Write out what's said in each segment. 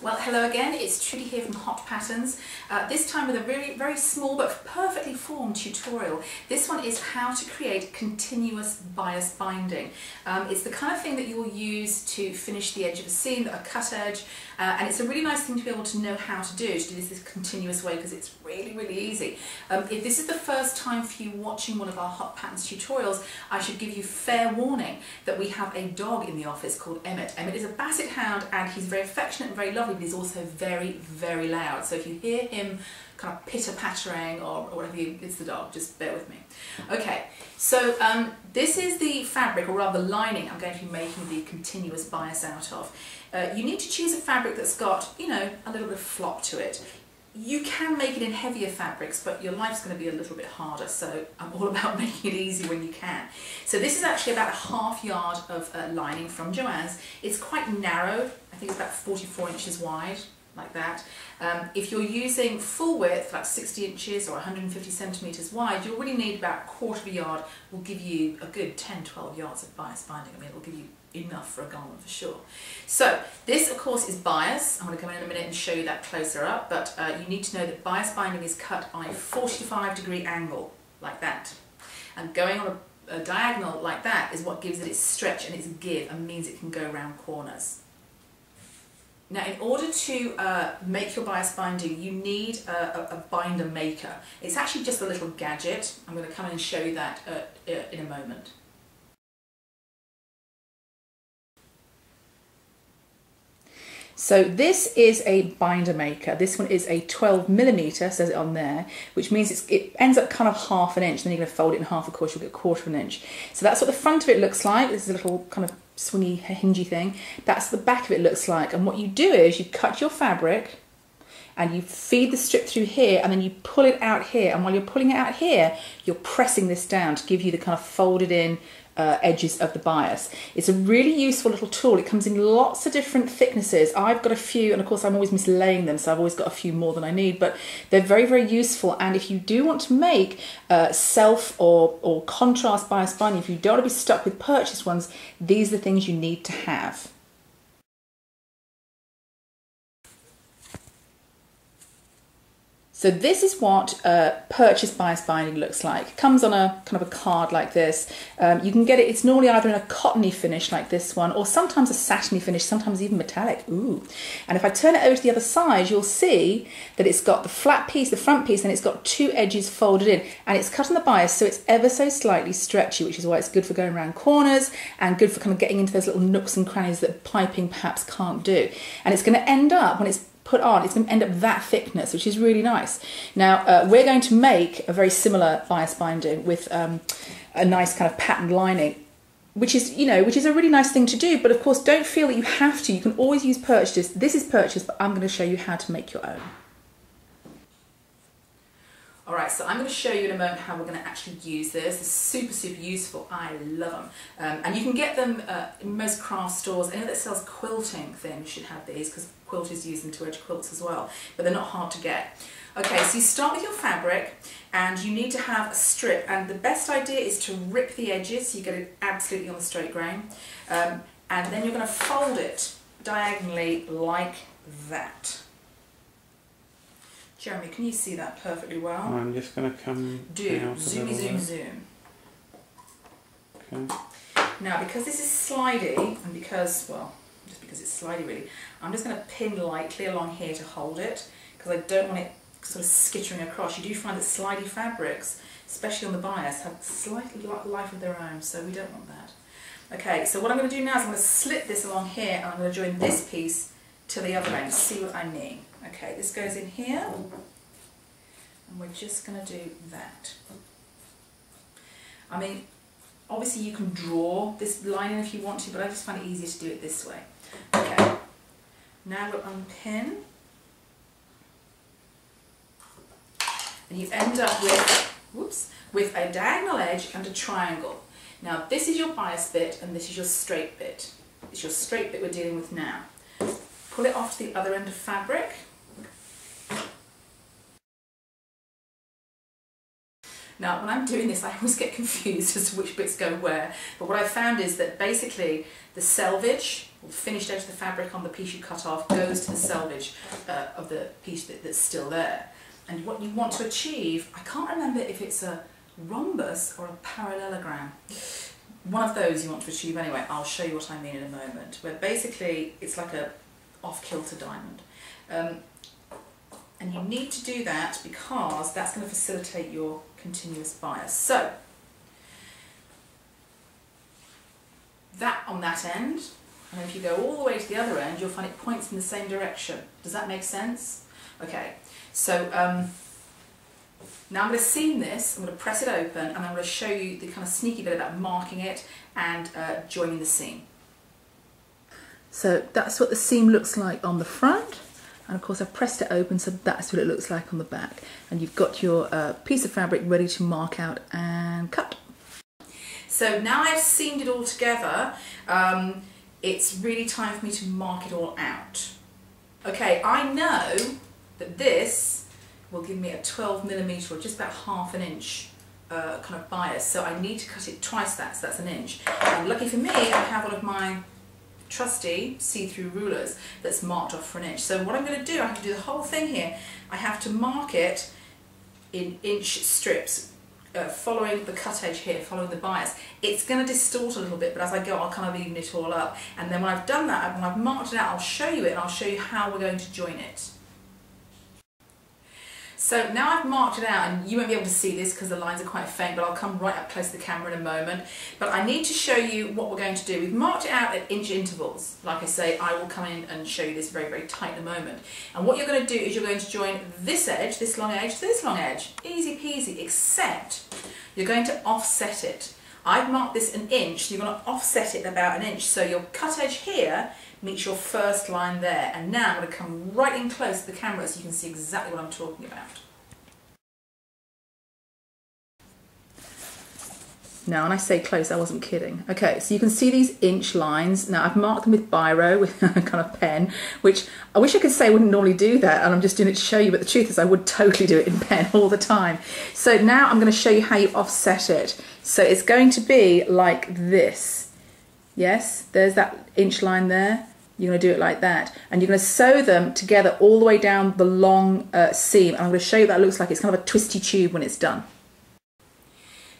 Well, hello again, it's Trudy here from HotPatterns, this time with a very small but perfectly formed tutorial. This one is how to create continuous bias binding. It's the kind of thing that you will use to finish the edge of a seam, a cut edge, and it's a really nice thing to be able to know how to do this continuous way, because it's really easy. If this is the first time for you watching one of our HotPatterns tutorials, I should give you fair warning that we have a dog in the office called Emmett. Emmett is a basset hound and he's very affectionate and very lovely, but he's also very loud. So if you hear him kind of pitter-pattering or whatever, it's the dog, just bear with me. Okay, so this is the fabric, or rather the lining, I'm going to be making the continuous bias out of. You need to choose a fabric that's got, you know, a little bit of flop to it. You can make it in heavier fabrics, but your life's going to be a little bit harder, so I'm all about making it easy when you can. So this is actually about a ½ yard of lining from Joann's. It's quite narrow, I think it's about 44 inches wide, like that. If you're using full width, like 60 inches or 150 centimetres wide, you'll really need about a ¼ of a yard. Will give you a good 10-12 yards of bias binding. I mean, it will give you enough for a garment for sure. So this of course is bias. I'm going to come in a minute and show you that closer up, but you need to know that bias binding is cut on a 45-degree angle, like that. And going on a diagonal like that is what gives it its stretch and its give, and means it can go around corners. Now, in order to make your bias binding, you need a binder maker. It's actually just a little gadget. I'm going to come in and show you that in a moment. So this is a binder maker. This one is a 12mm, says it on there, which means it ends up kind of ½ an inch. Then you're going to fold it in half, of course, you'll get ¼ of an inch. So that's what the front of it looks like. This is a little kind of swingy, hingy thing. That's the back of it looks like. And what you do is you cut your fabric and you feed the strip through here, and then you pull it out here. And while you're pulling it out here, you're pressing this down to give you the kind of folded in edges of the bias. It's a really useful little tool. It comes in lots of different thicknesses. I've got a few, and of course I'm always mislaying them, so I've always got a few more than I need, but they're very useful. And if you do want to make self or contrast bias binding, if you don't want to be stuck with purchased ones, these are the things you need to have. So this is what purchase bias binding looks like. It comes on a kind of a card like this. You can get it, it's normally either in a cottony finish like this one, or sometimes a satiny finish, sometimes even metallic. Ooh. And if I turn it over to the other side, you'll see that it's got the flat piece, the front piece, and it's got two edges folded in. And it's cut on the bias, so it's ever so slightly stretchy, which is why it's good for going around corners and good for kind of getting into those little nooks and crannies that piping perhaps can't do. And it's going to end up, when it's put on, it's going to end up that thickness, which is really nice. Now we're going to make a very similar bias binding with a nice kind of patterned lining, which is, you know, which is a really nice thing to do. But of course, don't feel that you have to. You can always use purchased. This is purchased, but I'm going to show you how to make your own. Alright, so I'm going to show you in a moment how we're going to actually use this. It's super useful. I love them. And you can get them in most craft stores. Anyone that sells quilting things should have these, because quilters use them to edge quilts as well. But they're not hard to get. Okay, so you start with your fabric, and you need to have a strip. And the best idea is to rip the edges so you get it absolutely on the straight grain. And then you're going to fold it diagonally like that. Jeremy, can you see that perfectly well? I'm just going to come down zoom. Okay. Now, because this is slidey, and because, well, just because it's slidey really, I'm just going to pin lightly along here to hold it, because I don't want it sort of skittering across. You do find that slidey fabrics, especially on the bias, have slightly life of their own, so we don't want that. Okay, so what I'm going to do now is I'm going to slip this along here, and I'm going to join this piece to the other end. See what I mean? Okay, this goes in here, and we're just going to do that. I mean, obviously you can draw this line in if you want to, but I just find it easier to do it this way. Okay, now we'll unpin, and you end up with, with a diagonal edge and a triangle. Now this is your bias bit, and this is your straight bit. It's your straight bit we're dealing with now. Pull it off to the other end of fabric. Now, when I'm doing this, I always get confused as to which bits go where, but what I've found is that basically the selvage, or the finished edge of the fabric on the piece you cut off, goes to the selvage of the piece that's still there. And what you want to achieve, I can't remember if it's a rhombus or a parallelogram. One of those you want to achieve anyway. I'll show you what I mean in a moment, where basically it's like a off-kilter diamond. And you need to do that because that's going to facilitate your continuous bias. So, that on that end, and if you go all the way to the other end, you'll find it points in the same direction. Does that make sense? Okay, so now I'm going to seam this, I'm going to press it open, and I'm going to show you the kind of sneaky bit about marking it and joining the seam. So that's what the seam looks like on the front. And of course I've pressed it open, so that's what it looks like on the back. And you've got your piece of fabric ready to mark out and cut. So now I've seamed it all together, it's really time for me to mark it all out. Okay, I know that this will give me a 12mm or just about ½ inch kind of bias, so I need to cut it twice that, so that's an inch. And lucky for me, I have one of my trusty see-through rulers that's marked off for an inch. So what I'm going to do, I have to do the whole thing here. I have to mark it in inch strips, following the cut edge here, following the bias. It's going to distort a little bit, but as I go I'll kind of even it all up. And then when I've done that, when I've marked it out, I'll show you it and I'll show you how we're going to join it. So now I've marked it out, and you won't be able to see this because the lines are quite faint, but I'll come right up close to the camera in a moment. But I need to show you what we're going to do. We've marked it out at inch intervals. Like I say, I will come in and show you this very, very tight in a moment. And what you're going to do is you're going to join this edge, this long edge, to this long edge. Easy peasy, except you're going to offset it. I've marked this an inch, so you're going to offset it about an inch. So your cut edge here meets your first line there. And now I'm going to come right in close to the camera so you can see exactly what I'm talking about. Now, when I say close, I wasn't kidding. Okay, so you can see these inch lines. Now, I've marked them with biro, with a kind of pen, which I wish I could say I wouldn't normally do that, and I'm just doing it to show you, but the truth is I would totally do it in pen all the time. So now I'm going to show you how you offset it. So it's going to be like this. Yes, there's that inch line there. You're going to do it like that. And you're going to sew them together all the way down the long seam. And I'm going to show you what that looks like. It's kind of a twisty tube when it's done.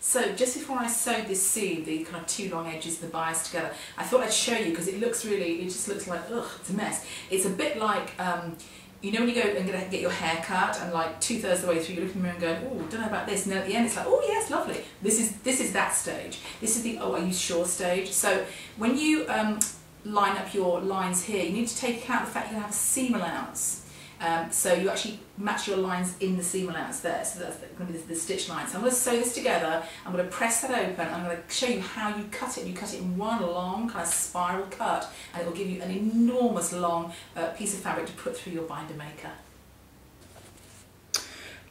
So just before I sewed this seam, the kind of two long edges and the bias together, I thought I'd show you because it looks really, it just looks like, ugh, it's a mess. It's a bit like, you know when you go and get your hair cut and like 2/3 of the way through you're looking in the mirror and going, oh, don't know about this, and then at the end it's like, oh yes, lovely. This is that stage. This is the, oh, are you sure stage. So when you line up your lines here, you need to take account of the fact you're going to have a seam allowance. So you actually match your lines in the seam allowance there, so that's going to be the stitch line. So I'm going to sew this together, I'm going to press that open, I'm going to show you how you cut it. You cut it in one long kind of spiral cut, and it will give you an enormous long piece of fabric to put through your binder maker.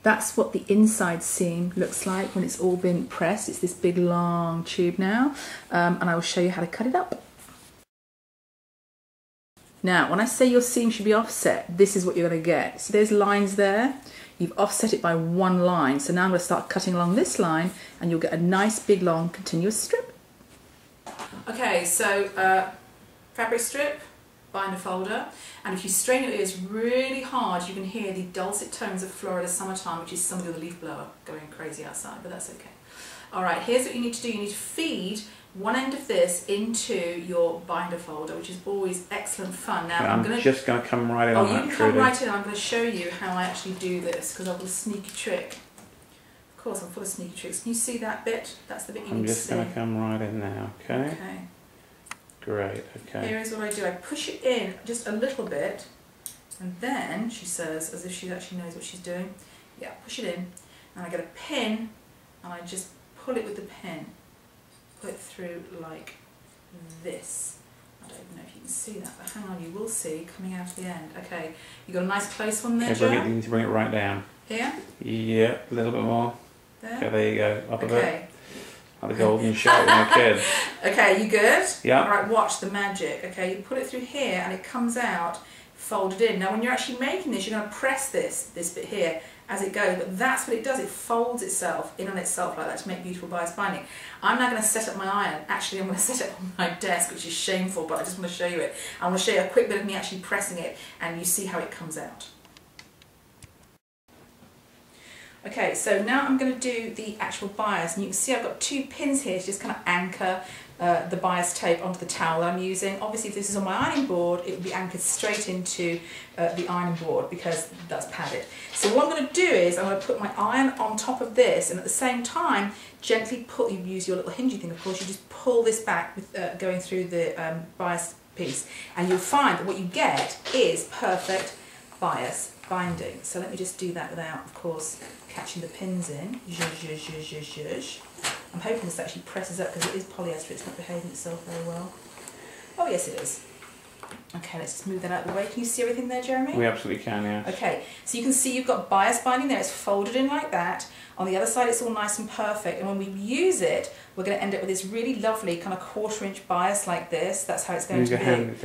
That's what the inside seam looks like when it's all been pressed. It's this big long tube now, and I will show you how to cut it up. Now, when I say your seam should be offset, this is what you're going to get. See those lines there? You've offset it by one line. So now I'm going to start cutting along this line, and you'll get a nice big long continuous strip. Okay, so fabric strip, binder folder, and if you strain your ears really hard, you can hear the dulcet tones of Florida summertime, which is somebody with a leaf blower going crazy outside, but that's okay. All right, here's what you need to do. You need to feed one end of this into your binder folder, which is always excellent fun. Now I'm just going to come right in on that. Oh, you can come right in. I'm going to show you how I actually do this because I've got a sneaky trick. Of course, I'm full of sneaky tricks. Can you see that bit? That's the bit you need to see. I'm just going to come right in now, okay? Okay. Great, okay. Here is what I do. I push it in just a little bit, and then, she says, as if she actually knows what she's doing, yeah, push it in, and I get a pin, and I just pull it with the pin. Put it through like this. I don't even know if you can see that, but hang on, you will see coming out the end. Okay, you got a nice close one there, Joe? You need to bring it right down. Here? Yeah, a little bit more. There? Okay, there you go, up a bit. Like the golden shot when a kid. Okay, you good? Yeah. Alright, watch the magic. Okay, you put it through here and it comes out folded in. Now when you're actually making this, you're going to press this bit here as it goes, but that's what it does. It folds itself in on itself like that to make beautiful bias binding. I'm now going to set up my iron. Actually, I'm going to set it on my desk, which is shameful, but I just want to show you it. I want to show you a quick bit of me actually pressing it, and you see how it comes out. Okay, so now I'm going to do the actual bias, and you can see I've got 2 pins here to just kind of anchor the bias tape onto the towel that I'm using. Obviously, if this is on my ironing board, it would be anchored straight into the ironing board because that's padded. So what I'm going to do is I'm going to put my iron on top of this, and at the same time, gently pull. You use your little hingey thing, of course. You just pull this back with going through the bias piece, and you'll find that what you get is perfect bias binding. So let me just do that without, of course, catching the pins in. I'm hoping this actually presses up because it is polyester, it's not behaving itself very well. Oh yes it is. Okay, let's just move that out of the way. Can you see everything there, Jeremy? We absolutely can, yeah. Okay, so you can see you've got bias binding there, it's folded in like that. On the other side it's all nice and perfect, and when we use it, we're going to end up with this really lovely kind of 1/4" bias like this. That's how it's going to be. Hand,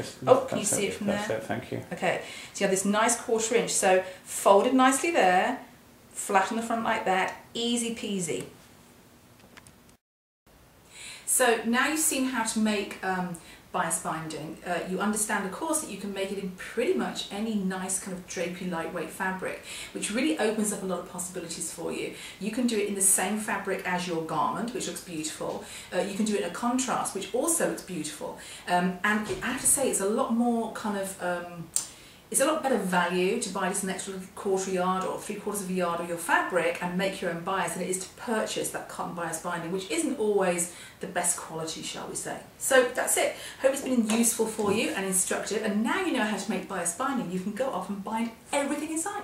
can you see it from there? That's it, thank you. Okay, so you have this nice 1/4", so folded nicely there, flat on the front like that, easy peasy. So now you've seen how to make bias binding. You understand, of course, that you can make it in pretty much any nice kind of drapey lightweight fabric, which really opens up a lot of possibilities for you. You can do it in the same fabric as your garment, which looks beautiful. You can do it in a contrast, which also looks beautiful. And I have to say, it's a lot more kind of it's a lot better value to buy just an extra 1/4 yard or 3/4 of a yard of your fabric and make your own bias than it is to purchase that cotton bias binding, which isn't always the best quality, shall we say. So that's it. Hope it's been useful for you and instructive, and now you know how to make bias binding. You can go off and bind everything inside.